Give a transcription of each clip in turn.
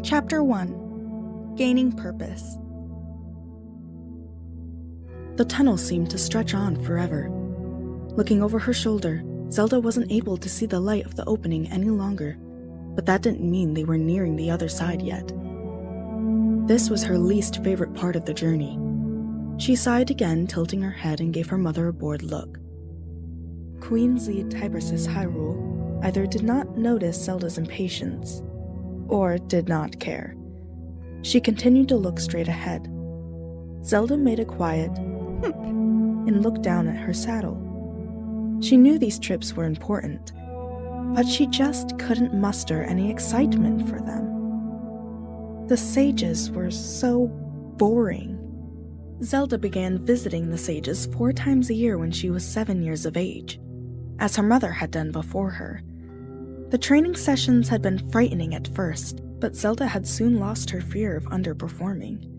Chapter 1. Gaining Purpose. The tunnel seemed to stretch on forever. Looking over her shoulder, Zelda wasn't able to see the light of the opening any longer, but that didn't mean they were nearing the other side yet. This was her least favorite part of the journey. She sighed again, tilting her head, and gave her mother a bored look. Queen Z Tibersis Hyrule either did not notice Zelda's impatience, or did not care. She continued to look straight ahead. Zelda made a quiet and looked down at her saddle. She knew these trips were important, but she just couldn't muster any excitement for them. The sages were so boring. Zelda began visiting the sages 4 times a year when she was 7 years of age, as her mother had done before her. The training sessions had been frightening at first, but Zelda had soon lost her fear of underperforming.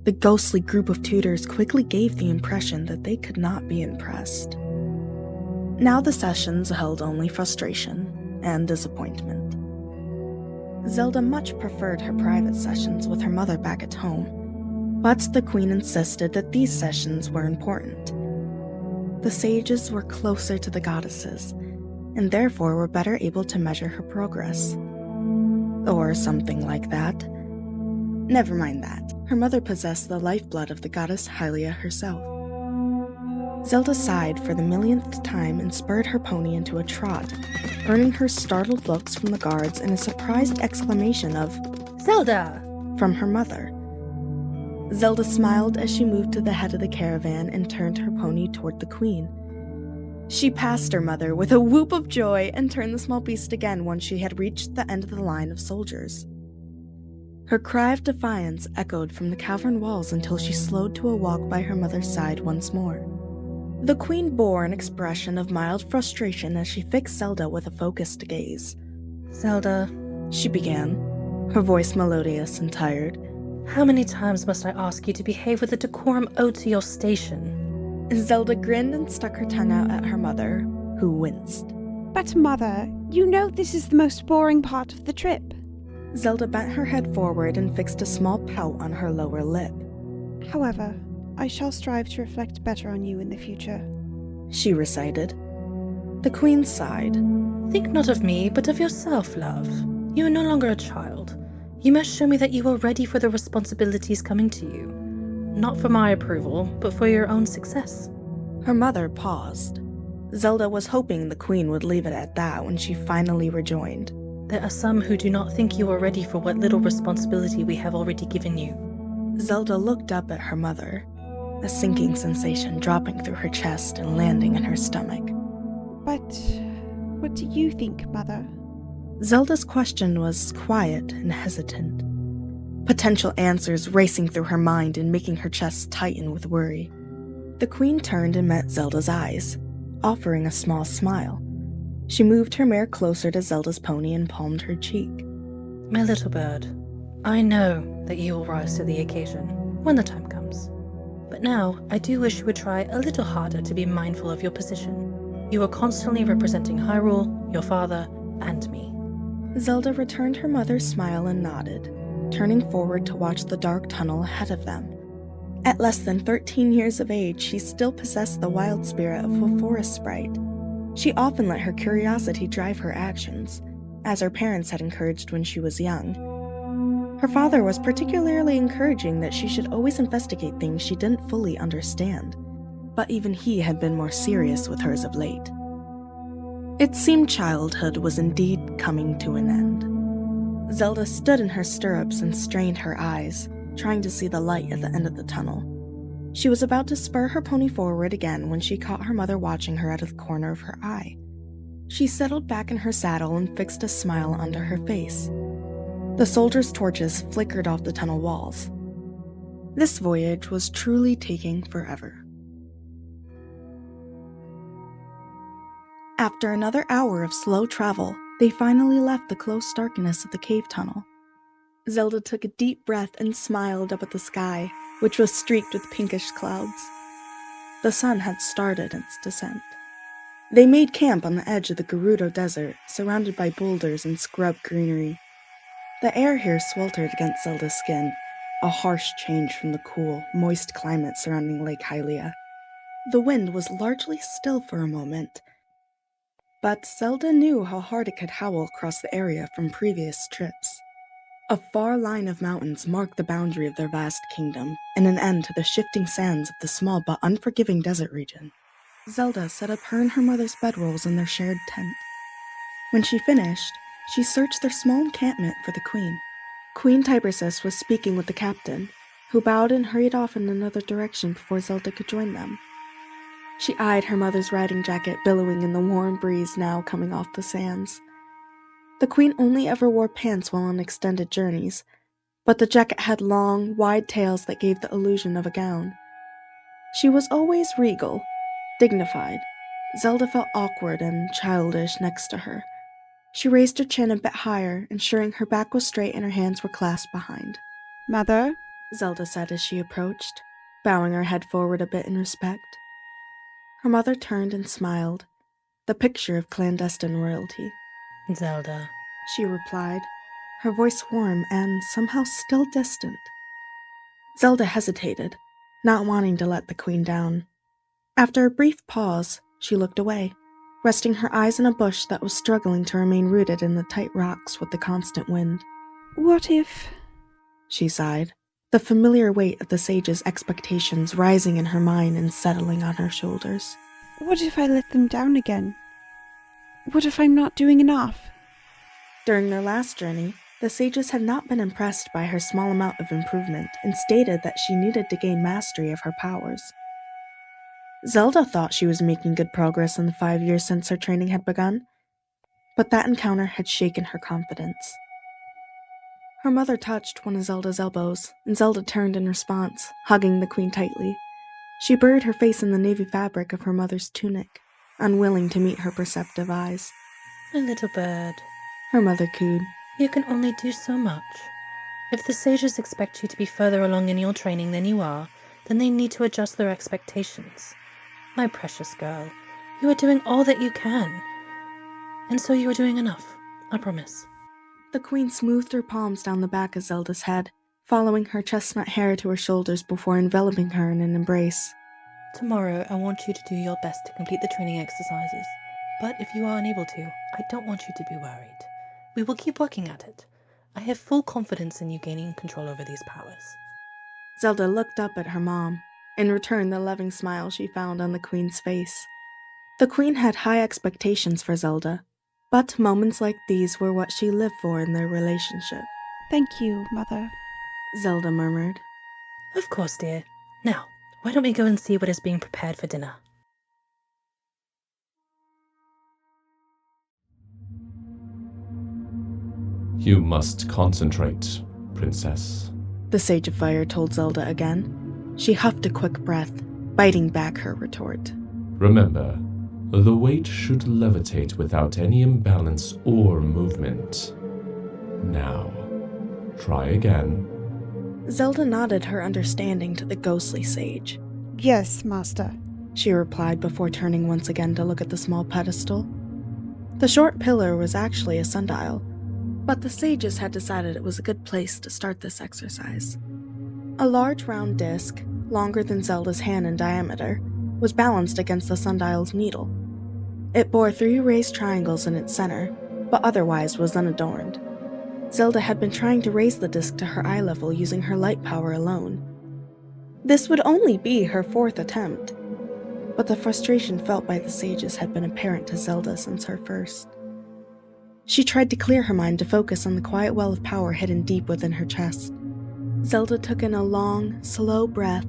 The ghostly group of tutors quickly gave the impression that they could not be impressed. Now the sessions held only frustration and disappointment. Zelda much preferred her private sessions with her mother back at home, but the queen insisted that these sessions were important. The sages were closer to the goddesses, and therefore were better able to measure her progress. Or something like that. Never mind that. Her mother possessed the lifeblood of the goddess Hylia herself. Zelda sighed for the millionth time and spurred her pony into a trot, earning her startled looks from the guards and a surprised exclamation of, "Zelda!" from her mother. Zelda smiled as she moved to the head of the caravan and turned her pony toward the queen. She passed her mother with a whoop of joy and turned the small beast again once she had reached the end of the line of soldiers. Her cry of defiance echoed from the cavern walls until she slowed to a walk by her mother's side once more. The queen bore an expression of mild frustration as she fixed Zelda with a focused gaze. "Zelda," she began, her voice melodious and tired. "how many times must I ask you to behave with the decorum owed to your station?" Zelda grinned and stuck her tongue out at her mother, who winced. "But Mother, you know this is the most boring part of the trip." Zelda bent her head forward and fixed a small pout on her lower lip. "However, I shall strive to reflect better on you in the future," she recited. The queen sighed. "Think not of me, but of yourself, love. You are no longer a child. You must show me that you are ready for the responsibilities coming to you. Not for my approval, but for your own success." Her mother paused. Zelda was hoping the queen would leave it at that when she finally rejoined. "There are some who do not think you are ready for what little responsibility we have already given you." Zelda looked up at her mother, a sinking sensation dropping through her chest and landing in her stomach. "But what do you think, Mother?" Zelda's question was quiet and hesitant, potential answers racing through her mind and making her chest tighten with worry. The queen turned and met Zelda's eyes, offering a small smile. She moved her mare closer to Zelda's pony and palmed her cheek. "My little bird, I know that you will rise to the occasion when the time comes. But now, I do wish you would try a little harder to be mindful of your position. You are constantly representing Hyrule, your father, and me." Zelda returned her mother's smile and nodded, turning forward to watch the dark tunnel ahead of them. At less than 13 years of age, she still possessed the wild spirit of a forest sprite. She often let her curiosity drive her actions, as her parents had encouraged when she was young. Her father was particularly encouraging that she should always investigate things she didn't fully understand, but even he had been more serious with hers of late. It seemed childhood was indeed coming to an end. Zelda stood in her stirrups and strained her eyes, trying to see the light at the end of the tunnel. She was about to spur her pony forward again when she caught her mother watching her out of the corner of her eye. She settled back in her saddle and fixed a smile onto her face. The soldiers' torches flickered off the tunnel walls. This voyage was truly taking forever. After another hour of slow travel, they finally left the close darkness of the cave tunnel. Zelda took a deep breath and smiled up at the sky, which was streaked with pinkish clouds. The sun had started its descent. They made camp on the edge of the Gerudo Desert, surrounded by boulders and scrub greenery. The air here sweltered against Zelda's skin, a harsh change from the cool, moist climate surrounding Lake Hylia. The wind was largely still for a moment, but Zelda knew how hard it could howl across the area from previous trips. A far line of mountains marked the boundary of their vast kingdom, and an end to the shifting sands of the small but unforgiving desert region. Zelda set up her and her mother's bedrolls in their shared tent. When she finished, she searched their small encampment for the queen. Queen Tibersis was speaking with the captain, who bowed and hurried off in another direction before Zelda could join them. She eyed her mother's riding jacket billowing in the warm breeze now coming off the sands. The queen only ever wore pants while on extended journeys, but the jacket had long, wide tails that gave the illusion of a gown. She was always regal, dignified. Zelda felt awkward and childish next to her. She raised her chin a bit higher, ensuring her back was straight and her hands were clasped behind. Mother? Zelda said as she approached, bowing her head forward a bit in respect. Her mother turned and smiled, the picture of clandestine royalty. Zelda, She replied, her voice warm and somehow still distant. Zelda hesitated, not wanting to let the queen down. After a brief pause, she looked away, resting her eyes on a bush that was struggling to remain rooted in the tight rocks with the constant wind. What if... She sighed, the familiar weight of the sage's expectations rising in her mind and settling on her shoulders. What if I let them down again? What if I'm not doing enough? During their last journey, the sages had not been impressed by her small amount of improvement and stated that she needed to gain mastery of her powers. Zelda thought she was making good progress in the 5 years since her training had begun, but that encounter had shaken her confidence. Her mother touched one of Zelda's elbows, and Zelda turned in response, hugging the queen tightly. She buried her face in the navy fabric of her mother's tunic, unwilling to meet her perceptive eyes. my little bird, Her mother cooed. you can only do so much. If the sages expect you to be further along in your training than you are, then they need to adjust their expectations. My precious girl, you are doing all that you can. And so you are doing enough, I promise. The queen smoothed her palms down the back of Zelda's head, following her chestnut hair to her shoulders before enveloping her in an embrace. Tomorrow I want you to do your best to complete the training exercises. But if you are unable to, I don't want you to be worried. We will keep working at it. I have full confidence in you gaining control over these powers. Zelda looked up at her mom, in return the loving smile she found on the queen's face. The queen had high expectations for Zelda, but moments like these were what she lived for in their relationship. Thank you, Mother. Zelda murmured. Of course, dear. Now, why don't we go and see what is being prepared for dinner? You must concentrate, Princess. The Sage of Fire told Zelda again. She huffed a quick breath, biting back her retort. Remember, the weight should levitate without any imbalance or movement. Now, try again. Zelda nodded her understanding to the ghostly sage. Yes, Master. She replied before turning once again to look at the small pedestal. The short pillar was actually a sundial, but the sages had decided it was a good place to start this exercise. A large round disc, longer than Zelda's hand in diameter, was balanced against the sundial's needle. It bore 3 raised triangles in its center, but otherwise was unadorned. Zelda had been trying to raise the disc to her eye level using her light power alone. This would only be her 4th attempt, but the frustration felt by the sages had been apparent to Zelda since her first. She tried to clear her mind to focus on the quiet well of power hidden deep within her chest. Zelda took in a long, slow breath,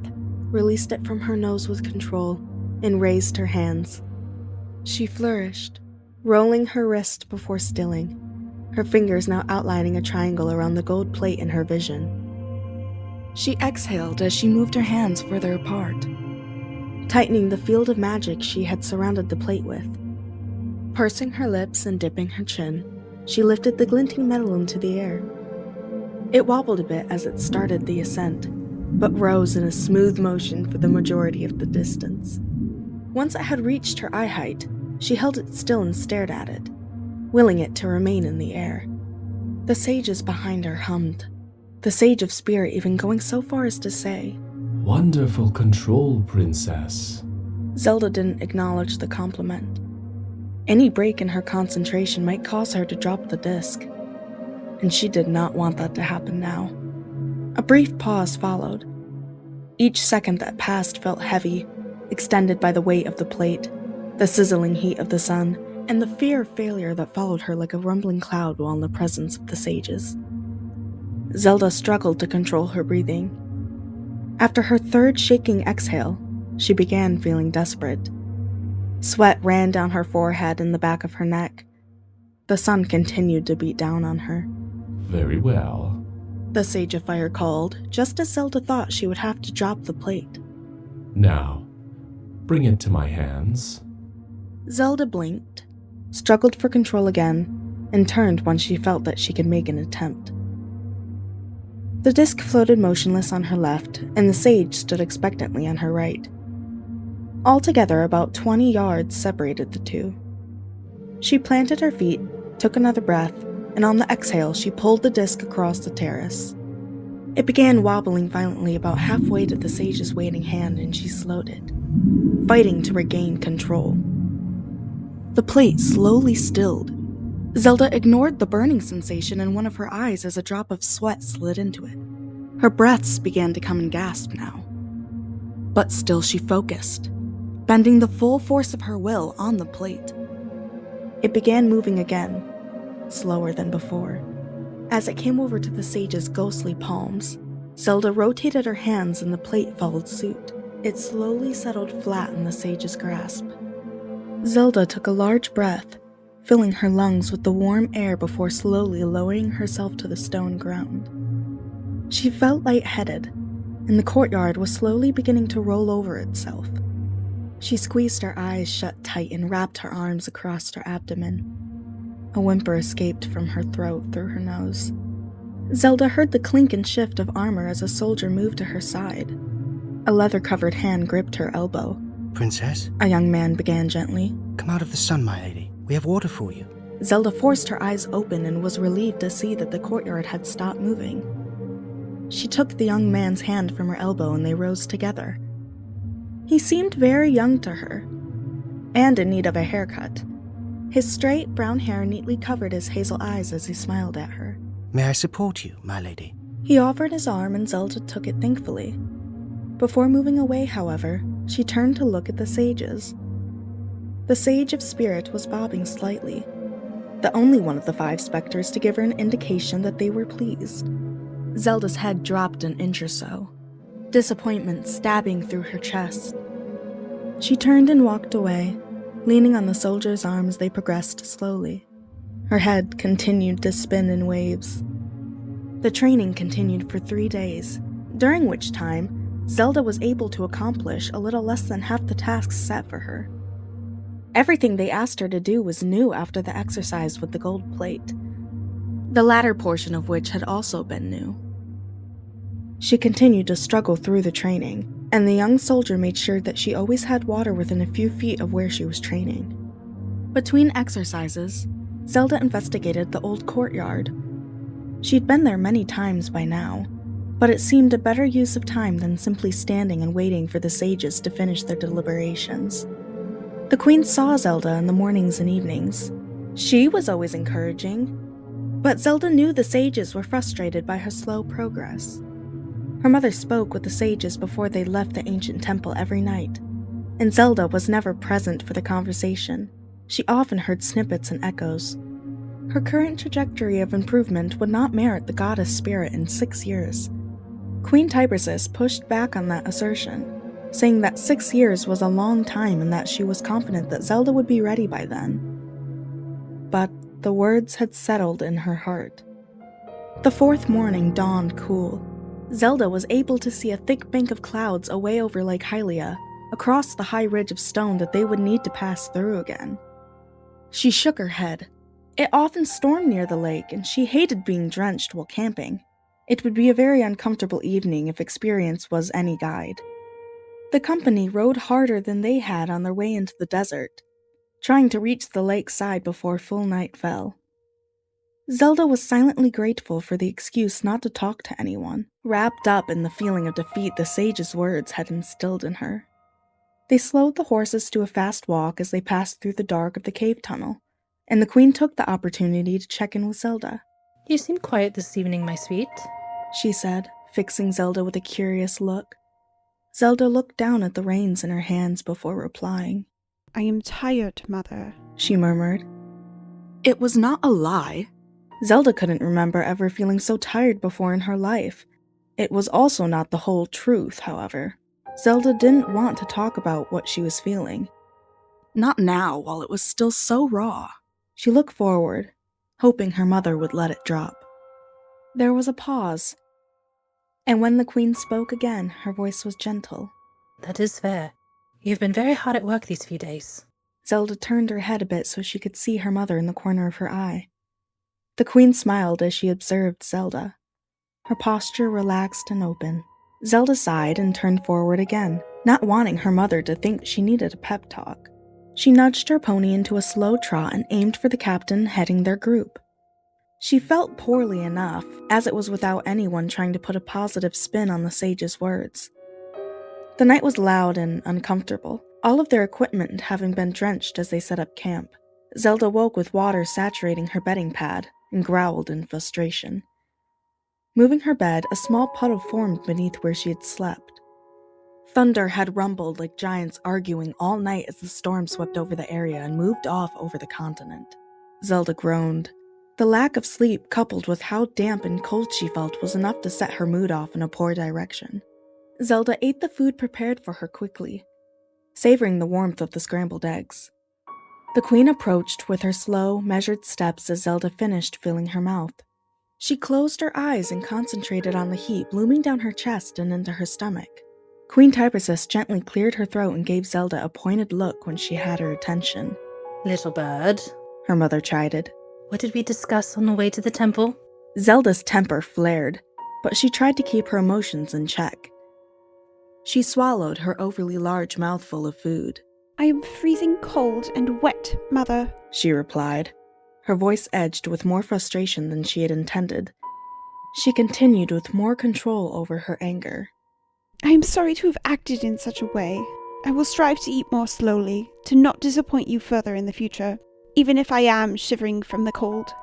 released it from her nose with control, and raised her hands. She flourished, rolling her wrist before stilling, her fingers now outlining a triangle around the gold plate in her vision. She exhaled as she moved her hands further apart, tightening the field of magic she had surrounded the plate with. Pursing her lips and dipping her chin, she lifted the glinting metal into the air. It wobbled a bit as it started the ascent, but rose in a smooth motion for the majority of the distance. Once it had reached her eye height, she held it still and stared at it, willing it to remain in the air. The sages behind her hummed, the Sage of Spirit even going so far as to say, "Wonderful control, Princess." Zelda didn't acknowledge the compliment. Any break in her concentration might cause her to drop the disc, and she did not want that to happen now. A brief pause followed. Each second that passed felt heavy, extended by the weight of the plate, the sizzling heat of the sun, and the fear of failure that followed her like a rumbling cloud while in the presence of the sages. Zelda struggled to control her breathing. After her third shaking exhale, she began feeling desperate. Sweat ran down her forehead and the back of her neck. The sun continued to beat down on her. "Very well." The Sage of Fire called, just as Zelda thought she would have to drop the plate. "Now, bring it to my hands." Zelda blinked, struggled for control again, and turned when she felt that she could make an attempt. The disc floated motionless on her left, and the sage stood expectantly on her right. Altogether, about 20 yards separated the two. She planted her feet, took another breath, and on the exhale she pulled the disc across the terrace. It began wobbling violently about halfway to the sage's waiting hand, and she slowed it, fighting to regain control. The plate slowly stilled. Zelda ignored the burning sensation in one of her eyes as a drop of sweat slid into it. Her breaths began to come in gasps now. But still she focused, bending the full force of her will on the plate. It began moving again, slower than before. As it came over to the sage's ghostly palms, Zelda rotated her hands and the plate followed suit. It slowly settled flat in the sage's grasp. Zelda took a large breath, filling her lungs with the warm air before slowly lowering herself to the stone ground. She felt lightheaded, and the courtyard was slowly beginning to roll over itself. She squeezed her eyes shut tight and wrapped her arms across her abdomen. A whimper escaped from her throat through her nose. Zelda heard the clink and shift of armor as a soldier moved to her side. A leather-covered hand gripped her elbow. "Princess?" A young man began gently. "Come out of the sun, my lady. We have water for you." Zelda forced her eyes open and was relieved to see that the courtyard had stopped moving. She took the young man's hand from her elbow and they rose together. He seemed very young to her, and in need of a haircut. His straight, brown hair neatly covered his hazel eyes as he smiled at her. "May I support you, my lady?" He offered his arm and Zelda took it thankfully. Before moving away, however, she turned to look at the sages. The Sage of Spirit was bobbing slightly, the only one of the 5 specters to give her an indication that they were pleased. Zelda's head dropped an inch or so, disappointment stabbing through her chest. She turned and walked away, leaning on the soldier's arm as they progressed slowly. Her head continued to spin in waves. The training continued for 3 days, during which time Zelda was able to accomplish a little less than half the tasks set for her. Everything they asked her to do was new after the exercise with the gold plate, the latter portion of which had also been new. She continued to struggle through the training, and the young soldier made sure that she always had water within a few feet of where she was training. Between exercises, Zelda investigated the old courtyard. She'd been there many times by now, but it seemed a better use of time than simply standing and waiting for the sages to finish their deliberations. The queen saw Zelda in the mornings and evenings. She was always encouraging, but Zelda knew the sages were frustrated by her slow progress. Her mother spoke with the sages before they left the ancient temple every night, and Zelda was never present for the conversation. She often heard snippets and echoes. Her current trajectory of improvement would not merit the goddess spirit in 6 years. Queen Tibersis pushed back on that assertion, saying that 6 years was a long time and that she was confident that Zelda would be ready by then. But the words had settled in her heart. The 4th morning dawned cool. Zelda was able to see a thick bank of clouds away over Lake Hylia, across the high ridge of stone that they would need to pass through again. She shook her head. It often stormed near the lake, and she hated being drenched while camping. It would be a very uncomfortable evening if experience was any guide. The company rode harder than they had on their way into the desert, trying to reach the lake side before full night fell. Zelda was silently grateful for the excuse not to talk to anyone, wrapped up in the feeling of defeat the sage's words had instilled in her. They slowed the horses to a fast walk as they passed through the dark of the cave tunnel, and the queen took the opportunity to check in with Zelda. You seem quiet this evening, my sweet, she said, fixing Zelda with a curious look. Zelda looked down at the reins in her hands before replying. I am tired, Mother, she murmured. It was not a lie. Zelda couldn't remember ever feeling so tired before in her life. It was also not the whole truth, however. Zelda didn't want to talk about what she was feeling. Not now, while it was still so raw. She looked forward, hoping her mother would let it drop. There was a pause, and when the queen spoke again, her voice was gentle. That is fair. You've been very hard at work these few days. Zelda turned her head a bit so she could see her mother in the corner of her eye. The queen smiled as she observed Zelda. Her posture relaxed and open. Zelda sighed and turned forward again, not wanting her mother to think she needed a pep talk. She nudged her pony into a slow trot and aimed for the captain heading their group. She felt poorly enough, as it was without anyone trying to put a positive spin on the sage's words. The night was loud and uncomfortable, all of their equipment having been drenched as they set up camp. Zelda woke with water saturating her bedding pad and growled in frustration. Moving her bed, a small puddle formed beneath where she had slept. Thunder had rumbled like giants arguing all night as the storm swept over the area and moved off over the continent. Zelda groaned. The lack of sleep, coupled with how damp and cold she felt, was enough to set her mood off in a poor direction. Zelda ate the food prepared for her quickly, savoring the warmth of the scrambled eggs. The queen approached with her slow, measured steps as Zelda finished filling her mouth. She closed her eyes and concentrated on the heat blooming down her chest and into her stomach. Queen Typesus gently cleared her throat and gave Zelda a pointed look when she had her attention. Little bird, her mother chided. What did we discuss on the way to the temple? Zelda's temper flared, but she tried to keep her emotions in check. She swallowed her overly large mouthful of food. I am freezing cold and wet, Mother, she replied, her voice edged with more frustration than she had intended. She continued with more control over her anger. I am sorry to have acted in such a way. I will strive to eat more slowly, to not disappoint you further in the future, even if I am shivering from the cold.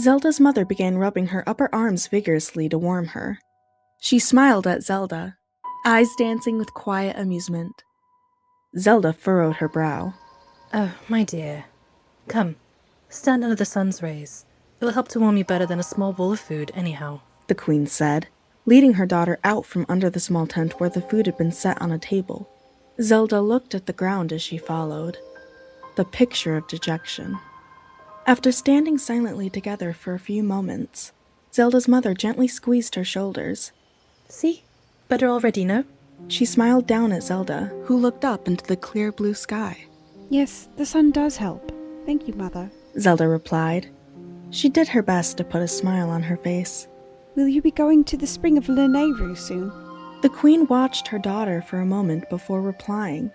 Zelda's mother began rubbing her upper arms vigorously to warm her. She smiled at Zelda, eyes dancing with quiet amusement. Zelda furrowed her brow. Oh, my dear. Come, stand under the sun's rays. It will help to warm you better than a small bowl of food, anyhow, the queen said, leading her daughter out from under the small tent where the food had been set on a table. Zelda looked at the ground as she followed, the picture of dejection. After standing silently together for a few moments, Zelda's mother gently squeezed her shoulders. See? Better already, no? She smiled down at Zelda, who looked up into the clear blue sky. Yes, the sun does help. Thank you, Mother, Zelda replied. She did her best to put a smile on her face. Will you be going to the spring of Legendarium soon? The queen watched her daughter for a moment before replying.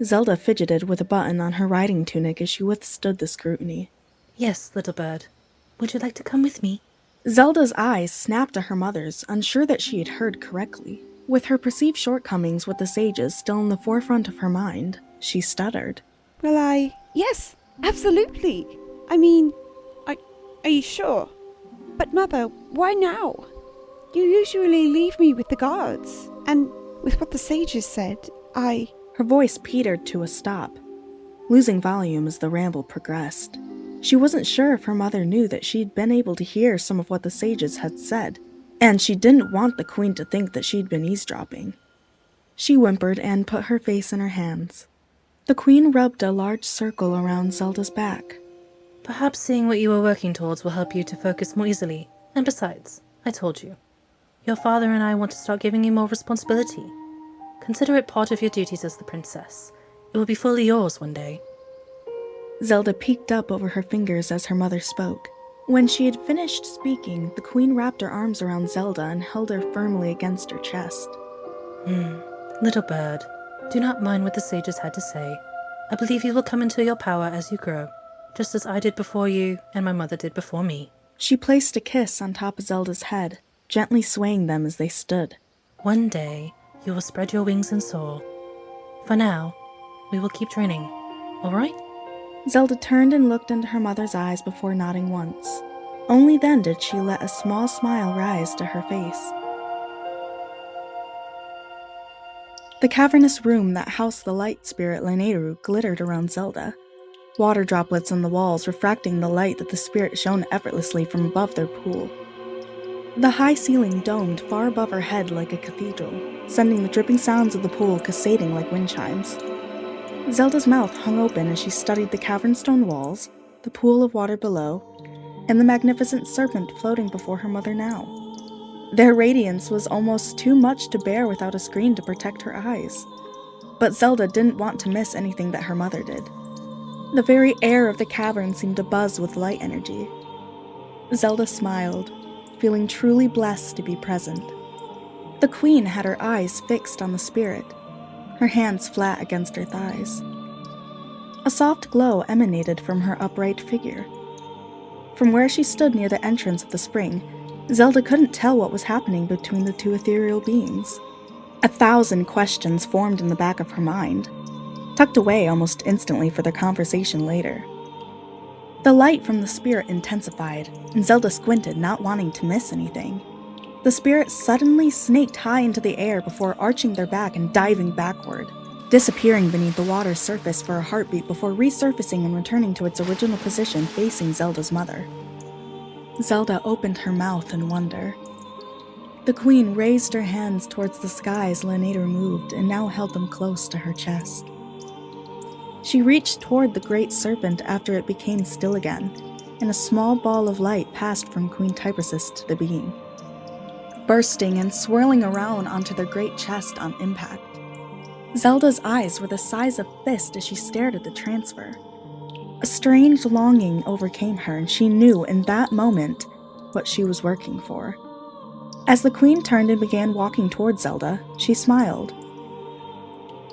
Zelda fidgeted with a button on her riding tunic as she withstood the scrutiny. Yes, little bird. Would you like to come with me? Zelda's eyes snapped to her mother's, unsure that she had heard correctly. With her perceived shortcomings with the sages still in the forefront of her mind, she stuttered. Well, yes, absolutely. I mean, are you sure? But Mother, why now? You usually leave me with the guards, and with what the sages said, Her voice petered to a stop, losing volume as the ramble progressed. She wasn't sure if her mother knew that she'd been able to hear some of what the sages had said, and she didn't want the queen to think that she'd been eavesdropping. She whimpered and put her face in her hands. The queen rubbed a large circle around Zelda's back. Perhaps seeing what you are working towards will help you to focus more easily. And besides, I told you, your father and I want to start giving you more responsibility. Consider it part of your duties as the princess. It will be fully yours one day. Zelda peeked up over her fingers as her mother spoke. When she had finished speaking, the queen wrapped her arms around Zelda and held her firmly against her chest. Little bird, do not mind what the sages had to say. I believe you will come into your power as you grow, just as I did before you and my mother did before me. She placed a kiss on top of Zelda's head, gently swaying them as they stood. One day, you will spread your wings and soar. For now, we will keep training, all right? Zelda turned and looked into her mother's eyes before nodding once. Only then did she let a small smile rise to her face. The cavernous room that housed the light spirit Legendarium glittered around Zelda, water droplets on the walls refracting the light that the spirit shone effortlessly from above their pool. The high ceiling domed far above her head like a cathedral, sending the dripping sounds of the pool cascading like wind chimes. Zelda's mouth hung open as she studied the cavern stone walls, the pool of water below, and the magnificent serpent floating before her mother now. Their radiance was almost too much to bear without a screen to protect her eyes. But Zelda didn't want to miss anything that her mother did. The very air of the cavern seemed to buzz with light energy. Zelda smiled, feeling truly blessed to be present. The queen had her eyes fixed on the spirit, her hands flat against her thighs. A soft glow emanated from her upright figure. From where she stood near the entrance of the spring, Zelda couldn't tell what was happening between the two ethereal beings. 1,000 questions formed in the back of her mind, tucked away almost instantly for their conversation later. The light from the spirit intensified, and Zelda squinted, not wanting to miss anything. The spirit suddenly snaked high into the air before arching their back and diving backward, disappearing beneath the water's surface for a heartbeat before resurfacing and returning to its original position facing Zelda's mother. Zelda opened her mouth in wonder. The queen raised her hands towards the sky as Legendarium moved and now held them close to her chest. She reached toward the great serpent after it became still again, and a small ball of light passed from Queen Typersys to the being, bursting and swirling around onto their great chest on impact. Zelda's eyes were the size of fists as she stared at the transfer. A strange longing overcame her, and she knew in that moment what she was working for. As the queen turned and began walking toward Zelda, she smiled.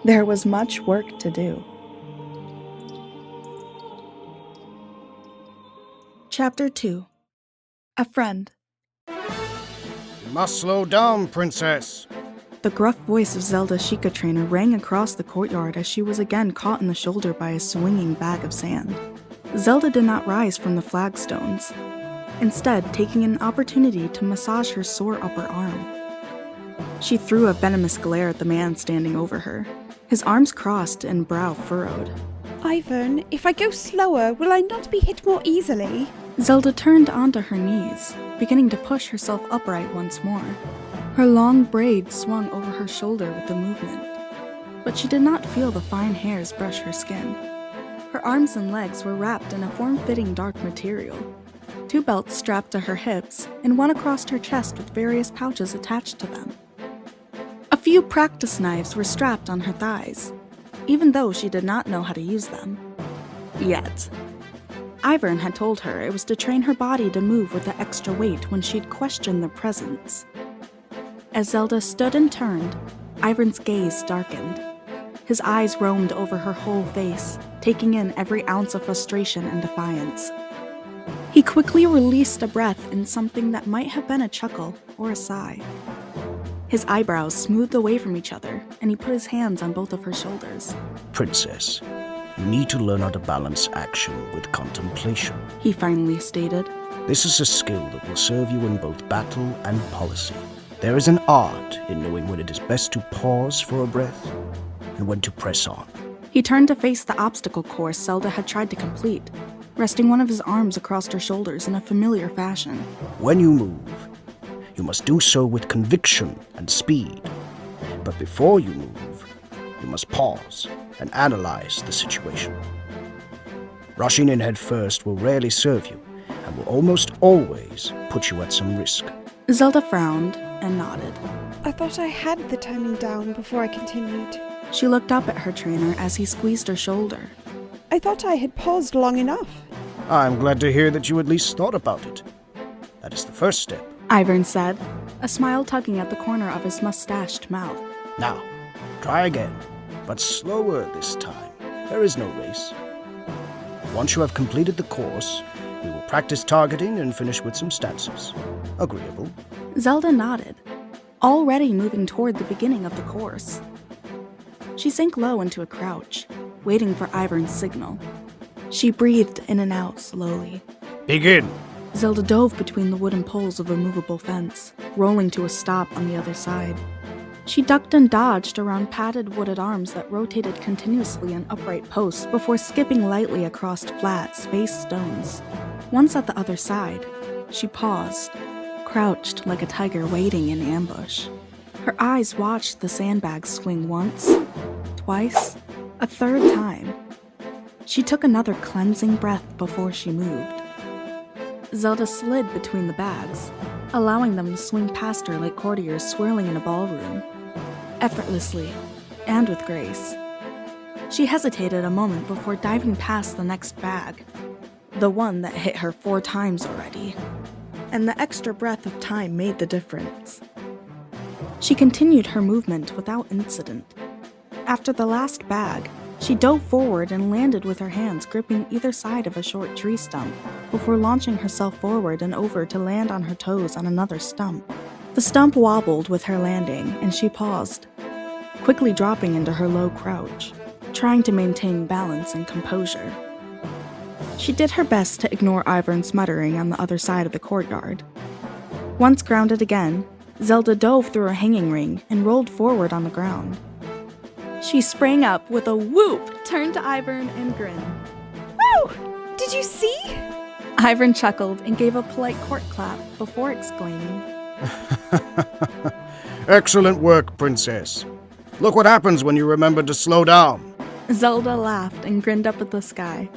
There was much work to do. Chapter 2. A Friend. You must slow down, princess. The gruff voice of Zelda's Sheikah trainer rang across the courtyard as she was again caught in the shoulder by a swinging bag of sand. Zelda did not rise from the flagstones, instead taking an opportunity to massage her sore upper arm. She threw a venomous glare at the man standing over her, his arms crossed and brow furrowed. Ivan, if I go slower, will I not be hit more easily? Zelda turned onto her knees, beginning to push herself upright once more. Her long braids swung over her shoulder with the movement, but she did not feel the fine hairs brush her skin. Her arms and legs were wrapped in a form-fitting dark material, 2 belts strapped to her hips, and one across her chest with various pouches attached to them. A few practice knives were strapped on her thighs, even though she did not know how to use them. Yet. Ivan had told her it was to train her body to move with the extra weight when she'd questioned their presence. As Zelda stood and turned, Ivan's gaze darkened. His eyes roamed over her whole face, taking in every ounce of frustration and defiance. He quickly released a breath in something that might have been a chuckle or a sigh. His eyebrows smoothed away from each other, and he put his hands on both of her shoulders. Princess, you need to learn how to balance action with contemplation. He finally stated. This is a skill that will serve you in both battle and policy. There is an art in knowing when it is best to pause for a breath and when to press on. He turned to face the obstacle course Zelda had tried to complete, resting one of his arms across her shoulders in a familiar fashion. When you move, you must do so with conviction and speed. But before you move, you must pause and analyze the situation. Rushing in head first will rarely serve you and will almost always put you at some risk. Zelda frowned and nodded. I thought I had the timing down before I continued. She looked up at her trainer as he squeezed her shoulder. I thought I had paused long enough. I'm glad to hear that you at least thought about it. That is the first step. Ivan said, a smile tugging at the corner of his mustached mouth. Now, try again, but slower this time. There is no race. Once you have completed the course, we will practice targeting and finish with some stances. Agreeable. Zelda nodded, already moving toward the beginning of the course. She sank low into a crouch, waiting for Ivern's signal. She breathed in and out slowly. Begin! Zelda dove between the wooden poles of a movable fence, rolling to a stop on the other side. She ducked and dodged around padded wooded arms that rotated continuously on upright posts before skipping lightly across flat, spaced stones. Once at the other side, she paused, crouched like a tiger waiting in ambush. Her eyes watched the sandbags swing once, twice, a third time. She took another cleansing breath before she moved. Zelda slid between the bags, allowing them to swing past her like courtiers swirling in a ballroom. Effortlessly, and with grace. She hesitated a moment before diving past the next bag, the one that hit her 4 times already. And the extra breath of time made the difference. She continued her movement without incident. After the last bag, she dove forward and landed with her hands gripping either side of a short tree stump before launching herself forward and over to land on her toes on another stump. The stump wobbled with her landing, and she paused, quickly dropping into her low crouch, trying to maintain balance and composure. She did her best to ignore Ivern's muttering on the other side of the courtyard. Once grounded again, Zelda dove through a hanging ring and rolled forward on the ground. She sprang up with a whoop, turned to Ivern and grinned. Woo! Did you see? Ivern chuckled and gave a polite court clap before exclaiming, Excellent work, Princess. Look what happens when you remember to slow down. Zelda laughed and grinned up at the sky.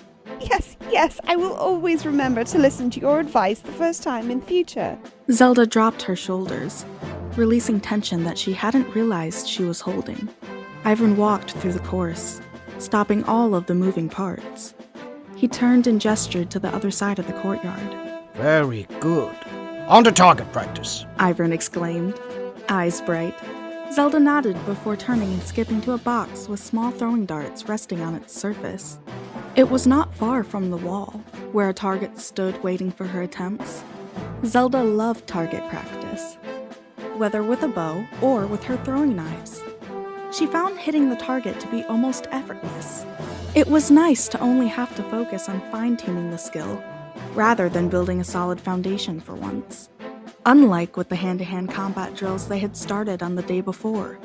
Yes, I will always remember to listen to your advice the first time in future. Zelda dropped her shoulders, releasing tension that she hadn't realized she was holding. Ivern walked through the course, stopping all of the moving parts. He turned and gestured to the other side of the courtyard. Very good. On to target practice. Ivern exclaimed, eyes bright. Zelda nodded before turning and skipping to a box with small throwing darts resting on its surface. It was not far from the wall, where a target stood waiting for her attempts. Zelda loved target practice, whether with a bow or with her throwing knives. She found hitting the target to be almost effortless. It was nice to only have to focus on fine-tuning the skill, rather than building a solid foundation for once. Unlike with the hand-to-hand combat drills they had started on the day before.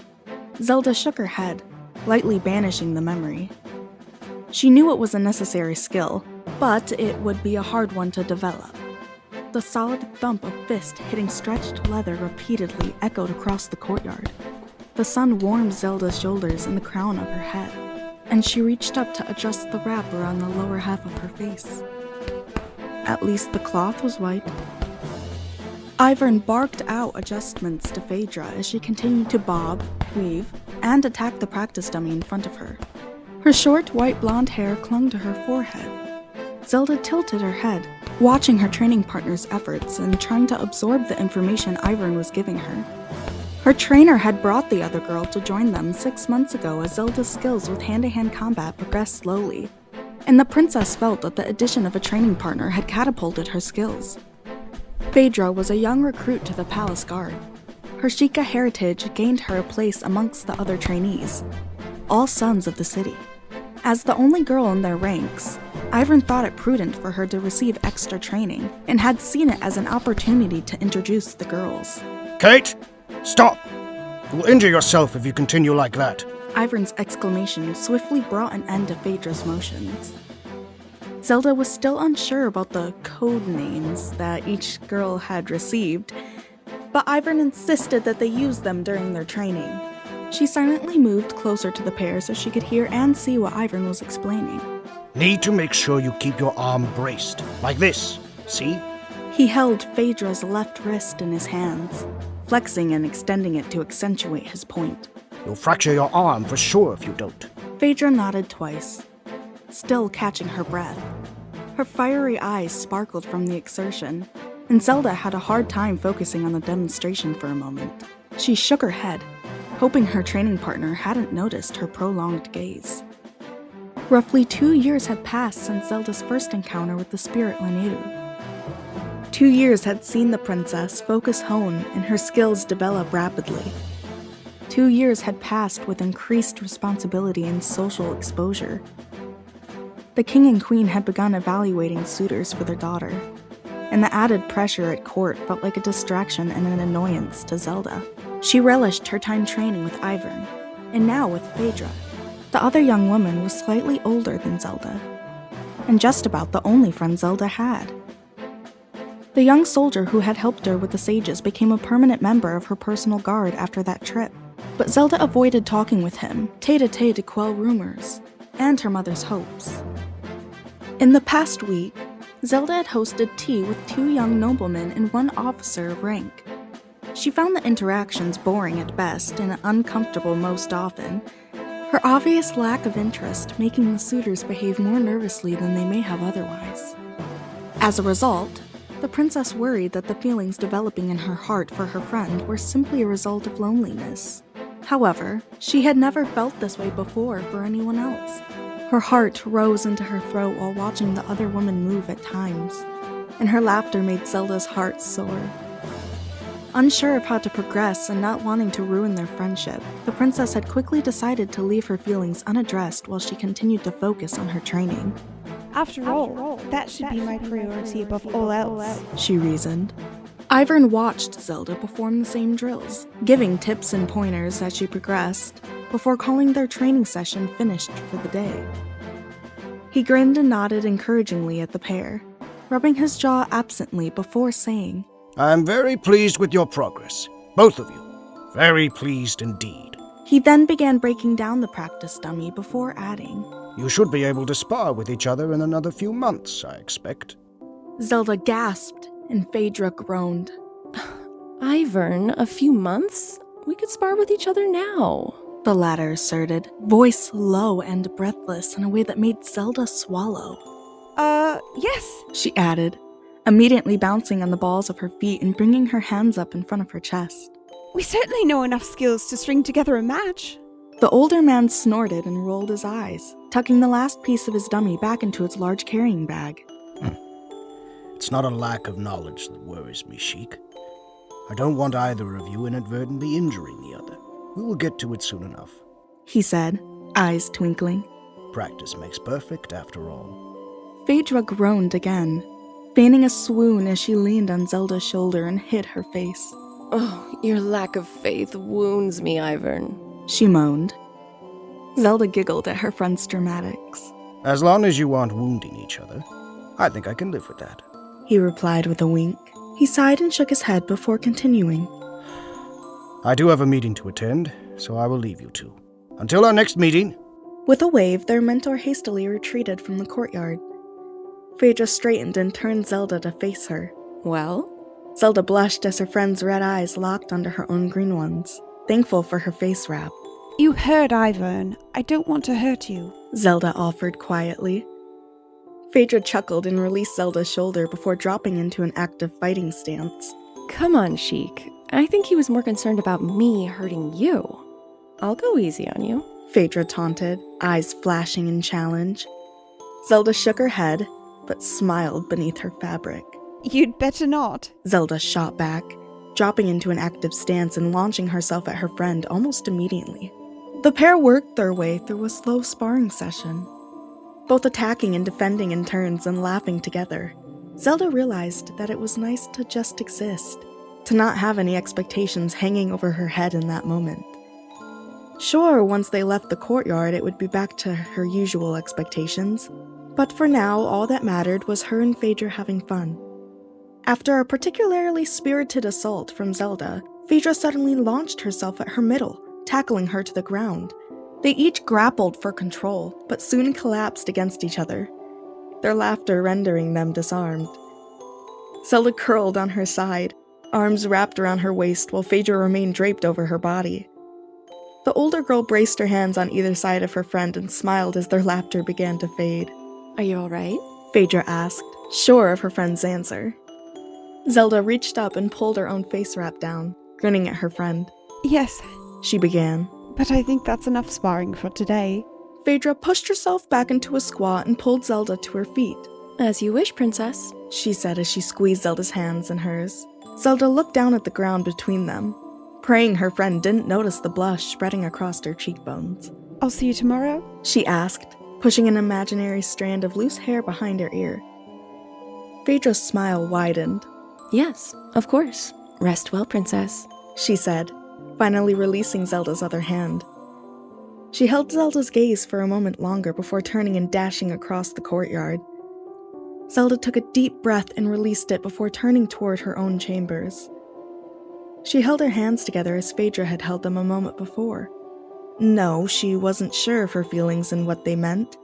Zelda shook her head, lightly banishing the memory. She knew it was a necessary skill, but it would be a hard one to develop. The solid thump of fist hitting stretched leather repeatedly echoed across the courtyard. The sun warmed Zelda's shoulders and the crown of her head, and she reached up to adjust the wrap around the lower half of her face. At least the cloth was white. Ivern barked out adjustments to Phaedra as she continued to bob, weave, and attack the practice dummy in front of her. Her short, white blonde hair clung to her forehead. Zelda tilted her head, watching her training partner's efforts and trying to absorb the information Ivern was giving her. Her trainer had brought the other girl to join them 6 months ago as Zelda's skills with hand-to-hand combat progressed slowly, and the princess felt that the addition of a training partner had catapulted her skills. Phaedra was a young recruit to the palace guard. Her Sheikah heritage gained her a place amongst the other trainees, all sons of the city. As the only girl in their ranks, Ivern thought it prudent for her to receive extra training and had seen it as an opportunity to introduce the girls. Kate, stop! You will injure yourself if you continue like that. Ivern's exclamation swiftly brought an end to Phaedra's motions. Zelda was still unsure about the code names that each girl had received, but Ivern insisted that they use them during their training. She silently moved closer to the pair so she could hear and see what Ivern was explaining. Need to make sure you keep your arm braced, like this, see? He held Phaedra's left wrist in his hands, flexing and extending it to accentuate his point. You'll fracture your arm for sure if you don't. Phaedra nodded twice, still catching her breath. Her fiery eyes sparkled from the exertion, and Zelda had a hard time focusing on the demonstration for a moment. She shook her head, hoping her training partner hadn't noticed her prolonged gaze. Roughly 2 years had passed since Zelda's first encounter with the spirit Laneru. 2 years had seen the princess focus hone and her skills develop rapidly. 2 years had passed with increased responsibility and social exposure. The king and queen had begun evaluating suitors for their daughter, and the added pressure at court felt like a distraction and an annoyance to Zelda. She relished her time training with Ivern, and now with Phaedra. The other young woman was slightly older than Zelda, and just about the only friend Zelda had. The young soldier who had helped her with the sages became a permanent member of her personal guard after that trip, but Zelda avoided talking with him, tete-a-tete to quell rumors, and her mother's hopes. In the past week, Zelda had hosted tea with 2 young noblemen and 1 officer of rank. She found the interactions boring at best and uncomfortable most often, her obvious lack of interest making the suitors behave more nervously than they may have otherwise. As a result, the princess worried that the feelings developing in her heart for her friend were simply a result of loneliness. However, she had never felt this way before for anyone else. Her heart rose into her throat while watching the other woman move at times, and her laughter made Zelda's heart soar. Unsure of how to progress and not wanting to ruin their friendship, the princess had quickly decided to leave her feelings unaddressed while she continued to focus on her training. After all, that should be my priority above all else, she reasoned. Ivern watched Zelda perform the same drills, giving tips and pointers as she progressed, before calling their training session finished for the day. He grinned and nodded encouragingly at the pair, rubbing his jaw absently before saying, I'm very pleased with your progress, both of you. Very pleased indeed. He then began breaking down the practice dummy before adding, You should be able to spar with each other in another few months, I expect. Zelda gasped, and Phaedra groaned. Ivern, a few months? We could spar with each other now. The latter asserted, voice low and breathless in a way that made Zelda swallow. Yes. She added, immediately bouncing on the balls of her feet and bringing her hands up in front of her chest. We certainly know enough skills to string together a match. The older man snorted and rolled his eyes, tucking the last piece of his dummy back into its large carrying bag. It's not a lack of knowledge that worries me, Sheik. I don't want either of you inadvertently injuring the other. We will get to it soon enough, he said, eyes twinkling. Practice makes perfect, after all. Phaedra groaned again, feigning a swoon as she leaned on Zelda's shoulder and hid her face. Oh, your lack of faith wounds me, Ivern. She moaned. Zelda giggled at her friend's dramatics. As long as you aren't wounding each other, I think I can live with that. He replied with a wink. He sighed and shook his head before continuing. I do have a meeting to attend, so I will leave you two. Until our next meeting. With a wave, their mentor hastily retreated from the courtyard. Phaedra straightened and turned Zelda to face her. Well? Zelda blushed as her friend's red eyes locked onto her own green ones, thankful for her face wrap. You heard Ivern. I don't want to hurt you, Zelda offered quietly. Phaedra chuckled and released Zelda's shoulder before dropping into an active fighting stance. Come on, Sheik. I think he was more concerned about me hurting you. I'll go easy on you, Phaedra taunted, eyes flashing in challenge. Zelda shook her head, but smiled beneath her fabric. You'd better not, Zelda shot back, dropping into an active stance and launching herself at her friend almost immediately. The pair worked their way through a slow sparring session, both attacking and defending in turns and laughing together. Zelda realized that it was nice to just exist, to not have any expectations hanging over her head in that moment. Sure, once they left the courtyard, it would be back to her usual expectations, but for now, all that mattered was her and Phaedra having fun. After a particularly spirited assault from Zelda, Phaedra suddenly launched herself at her middle, tackling her to the ground. They each grappled for control, but soon collapsed against each other, their laughter rendering them disarmed. Zelda curled on her side, arms wrapped around her waist while Phaedra remained draped over her body. The older girl braced her hands on either side of her friend and smiled as their laughter began to fade. Are you alright? Phaedra asked, sure of her friend's answer. Zelda reached up and pulled her own face wrap down, grinning at her friend. Yes, she began. But I think that's enough sparring for today. Phaedra pushed herself back into a squat and pulled Zelda to her feet. As you wish, Princess. she said as she squeezed Zelda's hands in hers. Zelda looked down at the ground between them, praying her friend didn't notice the blush spreading across her cheekbones. I'll see you tomorrow? She asked, pushing an imaginary strand of loose hair behind her ear. Phaedra's smile widened. Yes, of course. Rest well, princess, she said, finally releasing Zelda's other hand. She held Zelda's gaze for a moment longer before turning and dashing across the courtyard. Zelda took a deep breath and released it before turning toward her own chambers. She held her hands together as Phaedra had held them a moment before. No, she wasn't sure of her feelings and what they meant.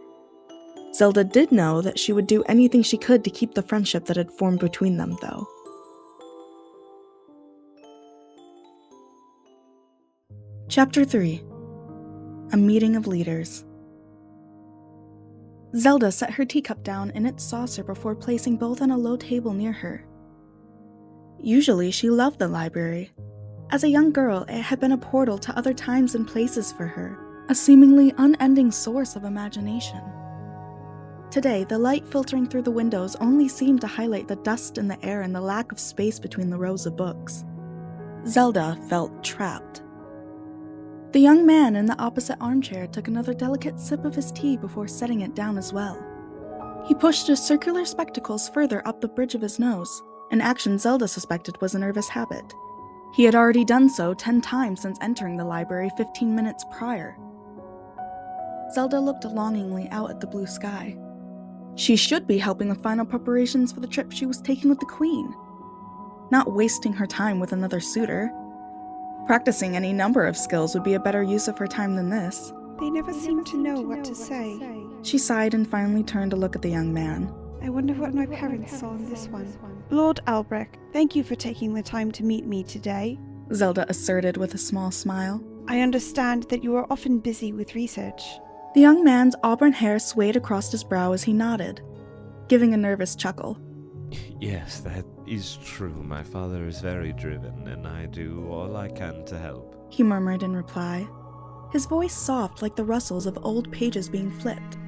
Zelda did know that she would do anything she could to keep the friendship that had formed between them, though. Chapter 3. A Meeting of Leaders. Zelda set her teacup down in its saucer before placing both on a low table near her. Usually, she loved the library. As a young girl, it had been a portal to other times and places for her, a seemingly unending source of imagination. Today, the light filtering through the windows only seemed to highlight the dust in the air and the lack of space between the rows of books. Zelda felt trapped. The young man in the opposite armchair took another delicate sip of his tea before setting it down as well. He pushed his circular spectacles further up the bridge of his nose, an action Zelda suspected was a nervous habit. He had already done so 10 times since entering the library 15 minutes prior. Zelda looked longingly out at the blue sky. She should be helping with final preparations for the trip she was taking with the Queen, not wasting her time with another suitor. Practicing any number of skills would be a better use of her time than this. They never seem to know what to say. She sighed and finally turned to look at the young man. I wonder what my parents saw in this one. Lord Albrecht, thank you for taking the time to meet me today, Zelda asserted with a small smile. I understand that you are often busy with research. The young man's auburn hair swayed across his brow as he nodded, giving a nervous chuckle. Yes, that is true. My father is very driven, and I do all I can to help, he murmured in reply, his voice soft like the rustles of old pages being flipped.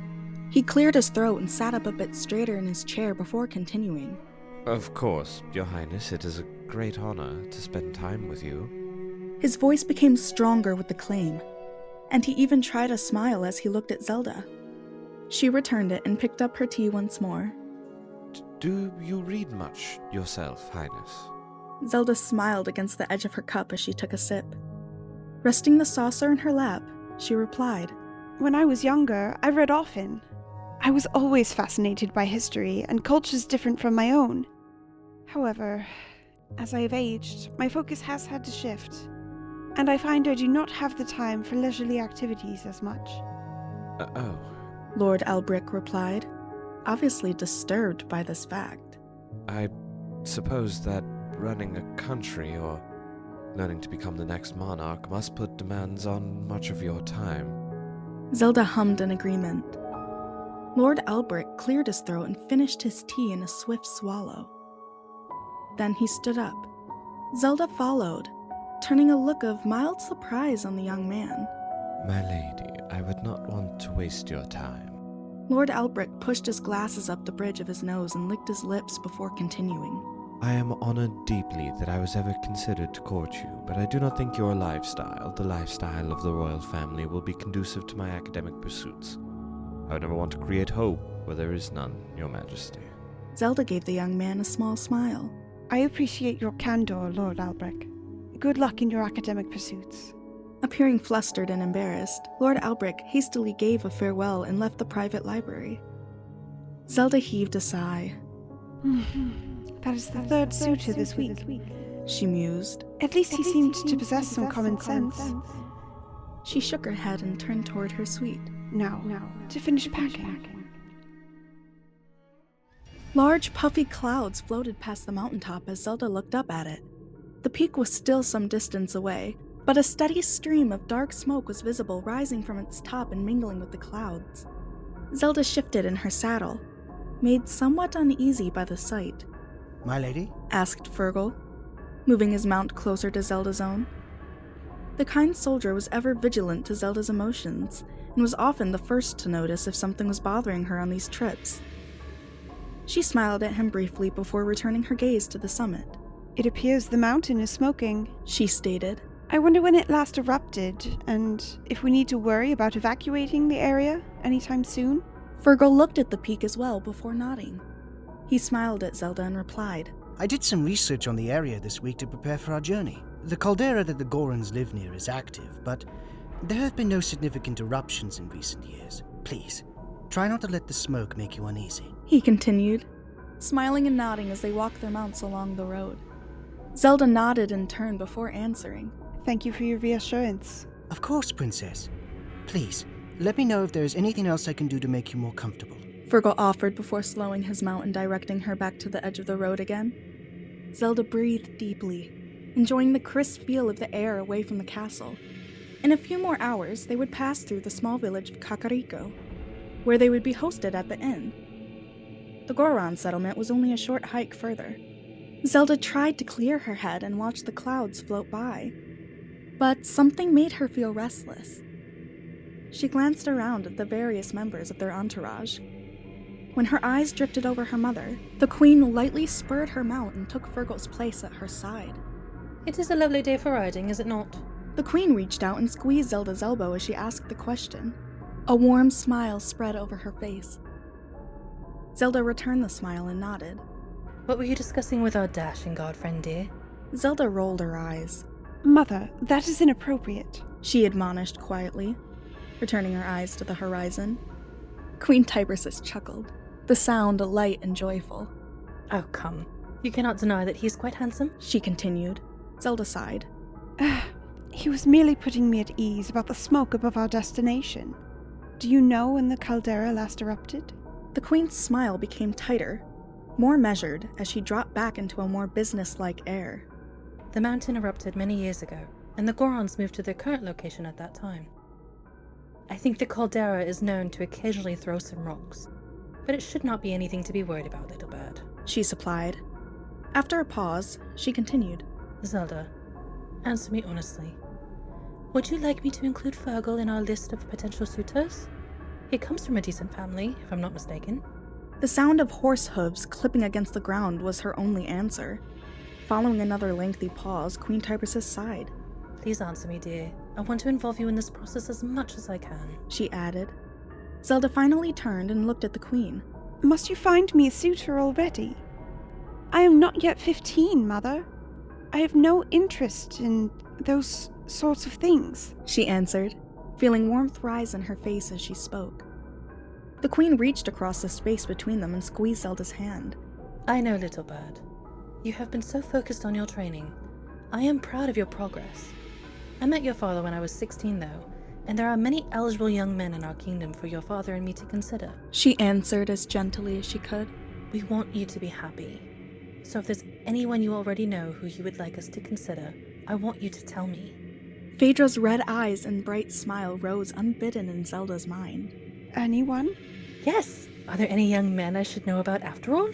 He cleared his throat and sat up a bit straighter in his chair before continuing. Of course, Your Highness, it is a great honor to spend time with you. His voice became stronger with the claim, and he even tried a smile as he looked at Zelda. She returned it and picked up her tea once more. Do you read much yourself, Highness? Zelda smiled against the edge of her cup as she took a sip. Resting the saucer in her lap, she replied, When I was younger, I read often. I was always fascinated by history and cultures different from my own. However, as I have aged, my focus has had to shift, and I find I do not have the time for leisurely activities as much. Oh. Lord Albrecht replied, obviously disturbed by this fact. I suppose that running a country or learning to become the next monarch must put demands on much of your time. Zelda hummed in agreement. Lord Albrecht cleared his throat and finished his tea in a swift swallow. Then he stood up. Zelda followed, turning a look of mild surprise on the young man. My lady, I would not want to waste your time. Lord Albrecht pushed his glasses up the bridge of his nose and licked his lips before continuing. I am honored deeply that I was ever considered to court you, but I do not think your lifestyle, the lifestyle of the royal family, will be conducive to my academic pursuits. I would never want to create hope where there is none, Your Majesty. Zelda gave the young man a small smile. I appreciate your candor, Lord Albrecht. Good luck in your academic pursuits. Appearing flustered and embarrassed, Lord Albrecht hastily gave a farewell and left the private library. Zelda heaved a sigh. That is the third suitor this week, she mused. At least he seemed to possess some common sense. She shook her head and turned toward her suite. Now, to finish packing. Large, puffy clouds floated past the mountaintop as Zelda looked up at it. The peak was still some distance away, but a steady stream of dark smoke was visible rising from its top and mingling with the clouds. Zelda shifted in her saddle, made somewhat uneasy by the sight. My lady? Asked Fergal, moving his mount closer to Zelda's own. The kind soldier was ever vigilant to Zelda's emotions, and was often the first to notice if something was bothering her on these trips. She smiled at him briefly before returning her gaze to the summit. It appears the mountain is smoking, she stated. I wonder when it last erupted, and if we need to worry about evacuating the area anytime soon? Fergal looked at the peak as well before nodding. He smiled at Zelda and replied, I did some research on the area this week to prepare for our journey. The caldera that the Gorons live near is active, but there have been no significant eruptions in recent years. Please, try not to let the smoke make you uneasy. He continued, smiling and nodding as they walked their mounts along the road. Zelda nodded in turn before answering. Thank you for your reassurance. Of course, Princess. Please, let me know if there is anything else I can do to make you more comfortable. Fergal offered before slowing his mount and directing her back to the edge of the road again. Zelda breathed deeply, enjoying the crisp feel of the air away from the castle. In a few more hours, they would pass through the small village of Kakariko, where they would be hosted at the inn. The Goron settlement was only a short hike further. Zelda tried to clear her head and watch the clouds float by, but something made her feel restless. She glanced around at the various members of their entourage. When her eyes drifted over her mother, the queen lightly spurred her mount and took Fergal's place at her side. It is a lovely day for riding, is it not? The queen reached out and squeezed Zelda's elbow as she asked the question. A warm smile spread over her face. Zelda returned the smile and nodded. What were you discussing with our dashing god friend, dear? Zelda rolled her eyes. Mother, that is inappropriate, she admonished quietly, returning her eyes to the horizon. Queen Tibersis chuckled, the sound light and joyful. Oh, come. You cannot deny that he's quite handsome, she continued. Zelda sighed. He was merely putting me at ease about the smoke above our destination. Do you know when the caldera last erupted? The queen's smile became tighter, more measured, as she dropped back into a more business-like air. The mountain erupted many years ago, and the Gorons moved to their current location at that time. I think the caldera is known to occasionally throw some rocks, but it should not be anything to be worried about, little bird, she supplied. After a pause, she continued. Zelda, answer me honestly. Would you like me to include Fergal in our list of potential suitors? He comes from a decent family, if I'm not mistaken. The sound of horse hooves clipping against the ground was her only answer. Following another lengthy pause, Queen Tibersis sighed. Please answer me, dear. I want to involve you in this process as much as I can, she added. Zelda finally turned and looked at the queen. Must you find me a suitor already? I am not yet 15, Mother. I have no interest in those sorts of things, she answered, feeling warmth rise in her face as she spoke. The queen reached across the space between them and squeezed Zelda's hand. I know, little bird. You have been so focused on your training. I am proud of your progress. I met your father when I was 16, though, and there are many eligible young men in our kingdom for your father and me to consider, she answered as gently as she could. We want you to be happy. So if there's anyone you already know who you would like us to consider, I want you to tell me. Phaedra's red eyes and bright smile rose unbidden in Zelda's mind. Anyone? Yes! Are there any young men I should know about after all?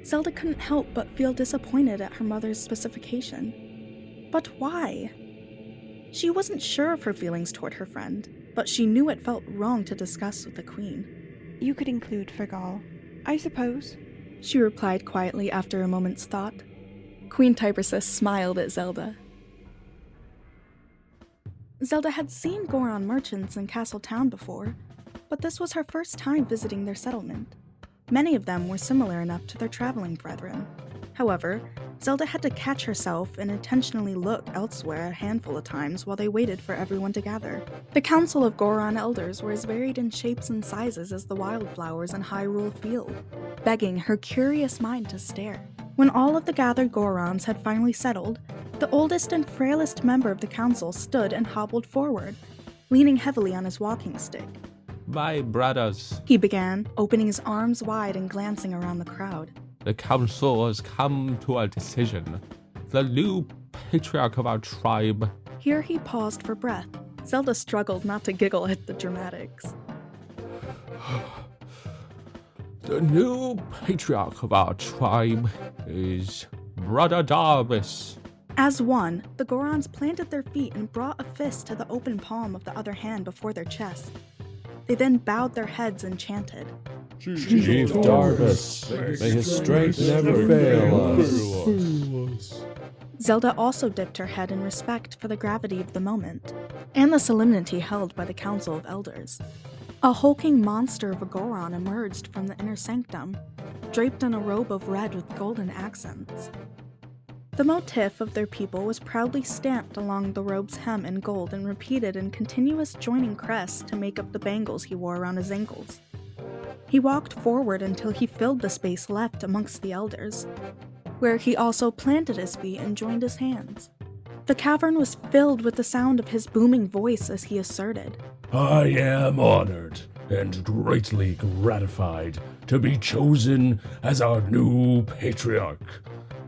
Zelda couldn't help but feel disappointed at her mother's specification. But why? She wasn't sure of her feelings toward her friend, but she knew it felt wrong to discuss with the queen. You could include Fergal, I suppose, she replied quietly after a moment's thought. Queen Tibersis smiled at Zelda. Zelda had seen Goron merchants in Castle Town before, but this was her first time visiting their settlement. Many of them were similar enough to their traveling brethren. However, Zelda had to catch herself and intentionally look elsewhere a handful of times while they waited for everyone to gather. The Council of Goron elders were as varied in shapes and sizes as the wildflowers in Hyrule Field, begging her curious mind to stare. When all of the gathered Gorons had finally settled, the oldest and frailest member of the council stood and hobbled forward, leaning heavily on his walking stick. My brothers, He began, opening his arms wide and glancing around the crowd. the council has come to a decision. The new patriarch of our tribe. Here he paused for breath. Zelda struggled not to giggle at the dramatics. The new patriarch of our tribe is Brother Darvis. As one, the Gorons planted their feet and brought a fist to the open palm of the other hand before their chest. They then bowed their heads and chanted. Chief Darbus, may his strength never fail us. Zelda also dipped her head in respect for the gravity of the moment, and the solemnity held by the Council of Elders. A hulking monster of a Goron emerged from the inner sanctum, draped in a robe of red with golden accents. The motif of their people was proudly stamped along the robe's hem in gold and repeated in continuous joining crests to make up the bangles he wore around his ankles. He walked forward until he filled the space left amongst the elders, where he also planted his feet and joined his hands. The cavern was filled with the sound of his booming voice as he asserted, I am honored and greatly gratified to be chosen as our new patriarch.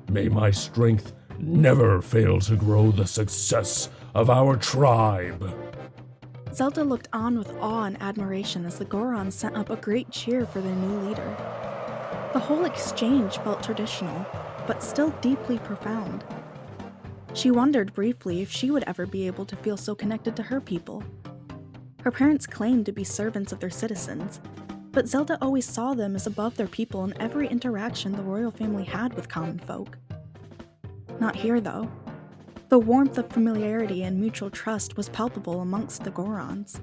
May my strength never fail to grow the success of our tribe. Zelda looked on with awe and admiration as the Gorons sent up a great cheer for their new leader. The whole exchange felt traditional, but still deeply profound. She wondered briefly if she would ever be able to feel so connected to her people. Her parents claimed to be servants of their citizens, but Zelda always saw them as above their people in every interaction the royal family had with common folk. Not here, though. The warmth of familiarity and mutual trust was palpable amongst the Gorons.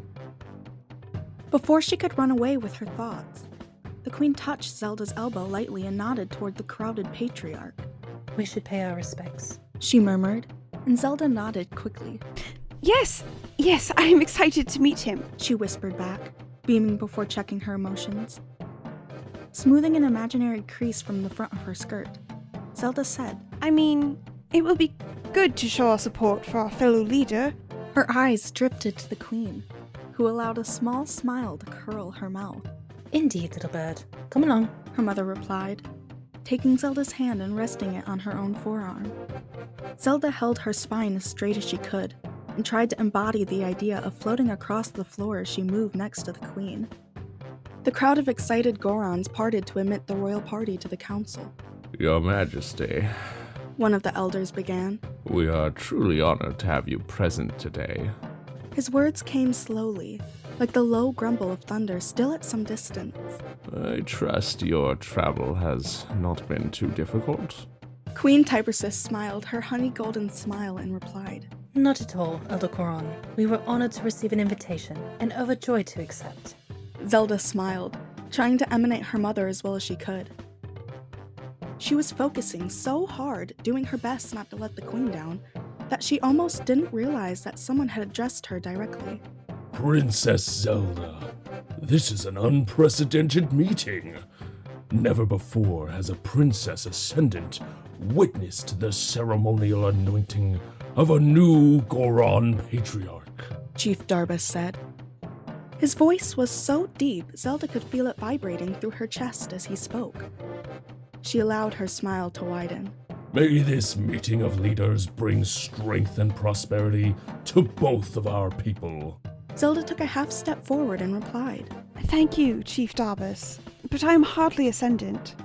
Before she could run away with her thoughts, the queen touched Zelda's elbow lightly and nodded toward the crowded patriarch. We should pay our respects, she murmured, and Zelda nodded quickly. Yes, I am excited to meet him, she whispered back, beaming before checking her emotions. Smoothing an imaginary crease from the front of her skirt, Zelda said, I mean, it will be good to show our support for our fellow leader. Her eyes drifted to the queen, who allowed a small smile to curl her mouth. Indeed, little bird. Come along, her mother replied, taking Zelda's hand and resting it on her own forearm. Zelda held her spine as straight as she could, and tried to embody the idea of floating across the floor as she moved next to the queen. The crowd of excited Gorons parted to admit the royal party to the council. Your Majesty, one of the elders began. We are truly honored to have you present today. His words came slowly, like the low grumble of thunder still at some distance. I trust your travel has not been too difficult. Queen Tibersis smiled her honey golden smile and replied, Not at all, Elder Goron. We were honored to receive an invitation and overjoyed to accept. Zelda smiled, trying to emanate her mother as well as she could. She was focusing so hard, doing her best not to let the queen down, that she almost didn't realize that someone had addressed her directly. Princess Zelda, this is an unprecedented meeting. Never before has a princess ascendant witnessed the ceremonial anointing of a new Goron patriarch, Chief Darbus said. His voice was so deep, Zelda could feel it vibrating through her chest as he spoke. She allowed her smile to widen. May this meeting of leaders bring strength and prosperity to both of our people. Zelda took a half step forward and replied, Thank you, Chief Darbus, but I am hardly ascendant.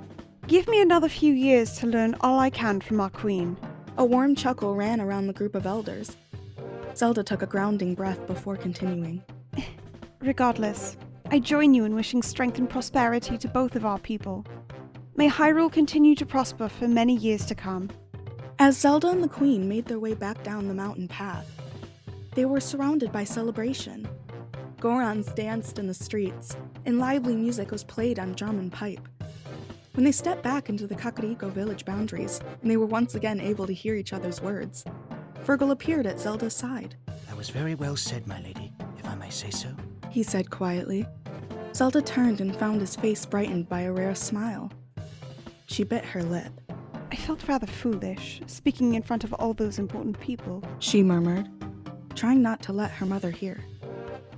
Give me another few years to learn all I can from our queen. A warm chuckle ran around the group of elders. Zelda took a grounding breath before continuing. Regardless, I join you in wishing strength and prosperity to both of our people. May Hyrule continue to prosper for many years to come. As Zelda and the Queen made their way back down the mountain path, they were surrounded by celebration. Gorons danced in the streets, and lively music was played on drum and pipe. When they stepped back into the Kakariko village boundaries, and they were once again able to hear each other's words, Fergal appeared at Zelda's side. That was very well said, my lady, if I may say so, he said quietly. Zelda turned and found his face brightened by a rare smile. She bit her lip. I felt rather foolish, speaking in front of all those important people, she murmured, trying not to let her mother hear.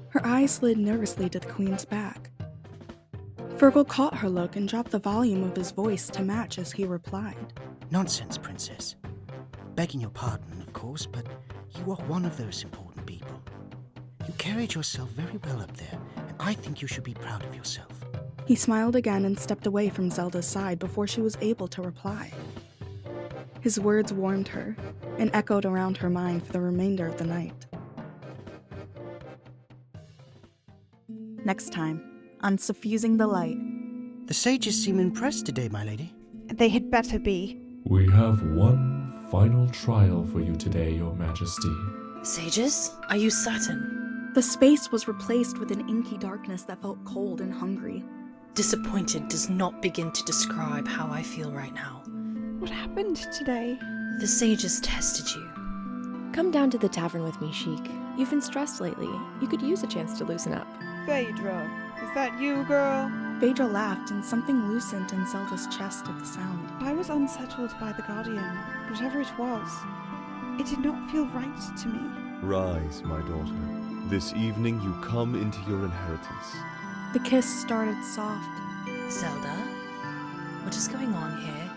Her eyes slid nervously to the Queen's back. Fergal caught her look and dropped the volume of his voice to match as he replied. Nonsense, Princess. Begging your pardon, of course, but you are one of those important people. You carried yourself very well up there, and I think you should be proud of yourself. He smiled again and stepped away from Zelda's side before she was able to reply. His words warmed her and echoed around her mind for the remainder of the night. Next time on Suffusing the Light, The sages seem impressed today, my lady. They had better be. We have one final trial for you today, Your Majesty. Sages, are you certain? The space was replaced with an inky darkness that felt cold and hungry. Disappointed does not begin to describe how I feel right now. What happened today? The sages tested you. Come down to the tavern with me, Sheik. You've been stressed lately. You could use a chance to loosen up. Phaedra, is that you, girl? Phaedra laughed and something loosened in Zelda's chest at the sound. I was unsettled by the Guardian, whatever it was. It did not feel right to me. Rise, my daughter. This evening you come into your inheritance. The kiss started soft. Zelda, what is going on here?